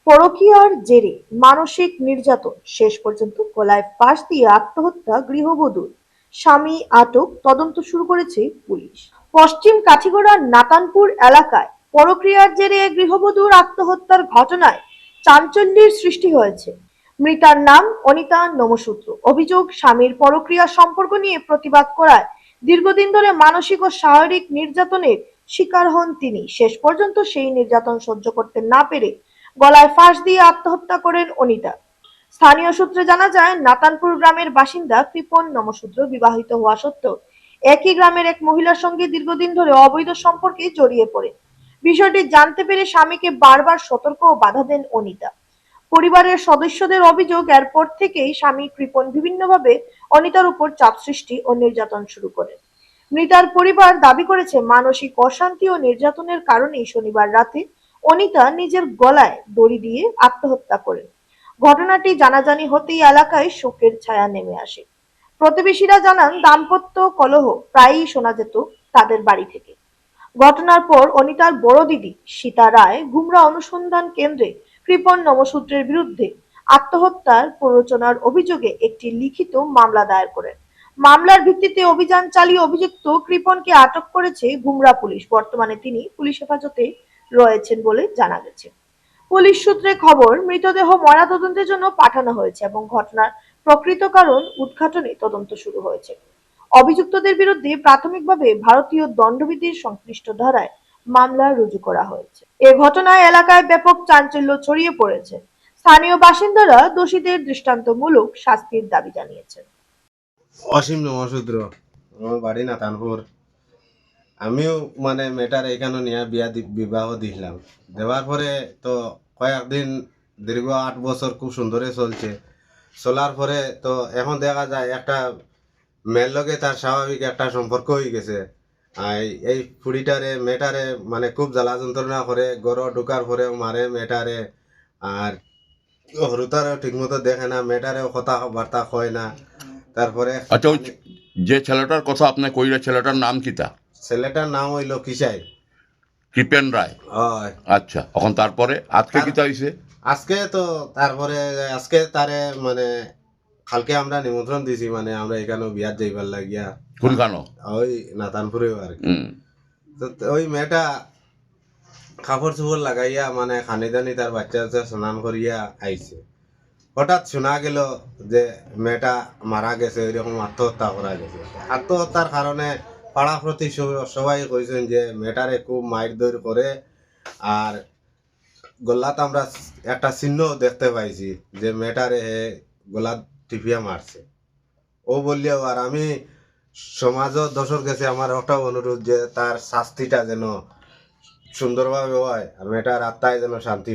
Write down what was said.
পরকীয়ার জেরে মানসিক নির্যাতন, শেষ পর্যন্ত গলায় ফাঁস দিয়ে আত্মহত্যা গৃহবধূর, স্বামী আটক, তদন্ত শুরু করেছে পুলিশ। পশ্চিম কাঠিগড়ার নাতানপুর এলাকায় পরকীয়ার জেরে গৃহবধূর আত্মহত্যার ঘটনায় চাঞ্চল্যের সৃষ্টি হয়েছে। মৃতার নাম অনিতা নমশূদ্র। অভিযোগ, স্বামীর পরকীয়া সম্পর্ক নিয়ে প্রতিবাদ করায় দীর্ঘদিন ধরে মানসিক ও শারীরিক নির্যাতনের শিকার হন তিনি। শেষ পর্যন্ত সেই নির্যাতন সহ্য করতে না পেরে গলায় ফাঁস দিয়ে আত্মহত্যা করেন অনিতা। স্থানীয় সূত্রে জানা যায়, নাতানপুর গ্রামের বাসিন্দা কৃপন নমশূদ্র বিবাহিত হওয়া সত্ত্বেও একই গ্রামের এক মহিলার সঙ্গে দীর্ঘদিন ধরে অবৈধ সম্পর্কে জড়িয়ে পড়েন। বিষয়টি জানতে পেরে স্বামীকে বারবার সতর্ক ও বাধা দেন অনিতা। পরিবারের সদস্যদের অভিযোগ, এরপর থেকেই স্বামী কৃপন বিভিন্নভাবে অনিতার উপর চাপ সৃষ্টি ও নির্যাতন শুরু করেন। মৃতার পরিবার দাবি করেছে, মানসিক অশান্তি ও নির্যাতনের কারণেই শনিবার রাতে অনিতা নিজের গলায় দড়ি দিয়ে আত্মহত্যা করেন। ঘটনাটি জানাজানি হতেই এলাকায় শোকের ছায়া নেমে আসে। প্রতিবেশীরা জানান, দাম্পত্য কলহ প্রায়ই শোনা যেত তাদের বাড়ি থেকে। ঘটনার পর অনিতার বড় দিদি সীতা রায় গুমরা অনুসন্ধান কেন্দ্রে কৃপন নমশূদ্রের বিরুদ্ধে আত্মহত্যার প্ররোচনার অভিযোগে একটি লিখিত মামলা দায়ের করেন। মামলার ভিত্তিতে অভিযান চালিয়ে অভিযুক্ত কৃপনকে আটক করেছে গুমরা পুলিশ। বর্তমানে তিনি পুলিশ হেফাজতে রয়েছেন বলে জানা গেছে। পুলিশ সূত্রে খবর, মৃতদেহ ময়নাতদন্তের জন্য পাঠানো হয়েছে এবং ঘটনার প্রকৃত কারণ উদ্ঘাটনে তদন্ত শুরু হয়েছে। অভিযুক্তদের বিরুদ্ধে প্রাথমিকভাবে ভারতীয় দণ্ডবিধির সংশ্লিষ্ট ধারায় মামলা রুজু করা হয়েছে। এ ঘটনায় এলাকায় ব্যাপক চাঞ্চল্য ছড়িয়ে পড়েছে। স্থানীয় বাসিন্দারা দোষীদের দৃষ্টান্তমূলক শাস্তির দাবি জানিয়েছেন। অসীম নমশূদ্র, আমার বাড়ি নাতানপুর। আমিও মানে মেয়েটার এখানে নিয়ে বিবাহ দিলাম। দেওয়ার পরে তো কয়েকদিন, দীর্ঘ 8 বছর খুব সুন্দরে চলছে। চলার পরে তো এখন দেখা যায় একটা মেয়ের লগে তার স্বাভাবিক একটা সম্পর্ক হয়ে গেছে। আর এই মেয়েটারে মানে খুব জ্বালা যন্ত্রণা করে, গড় ঢুকার পরেও মারে মেয়েটারে। আর হরুতারেও ঠিক মতো দেখে না, মেয়েটারেও কথাবার্তা কয় না। তারপরে আচ্ছা, ওই যে ছেলেটার কথা আপনি কইলে, ছেলেটার নাম কিতা? ছেলেটার নাম হইল কিসাই। কৃপেন রায়। হয়। আচ্ছা, এখন তারপরে আজকে কিতা হইছে? আজকে তো তারপরে আজকে তারে মানে কালকে আমরা নিমন্ত্রণ দিছি, মানে আমরা এখানে বিয়াত যাইবার লাগিয়া। কোনখানো? ওই নাতানপুরে আর কি। তো ওই মেয়েটা কাপড় চোপড় লাগাইয়া মানে খানি দানি তার বাচ্চা স্নান করিয়া আইছে। হঠাৎ শোনা গেল যে মেয়েটা মারা গেছে, এরকম আত্মহত্যা করা গেছে। আত্মহত্যার কারণে পাড়া প্রতি সবাই কইছেন যে মেয়েটারে খুব মারধর করে। আর গলাত আমরা একটা চিহ্ন দেখতে পাইছি যে মেয়েটারে গলা টিপিয়া মারছে। ও বললেও আর আমি সমাজ দোষর কাছে আমার একটা অনুরোধ যে তার শাস্তিটা যেন সুন্দরভাবে হয় আর মেয়েটার আত্মায় যেন শান্তি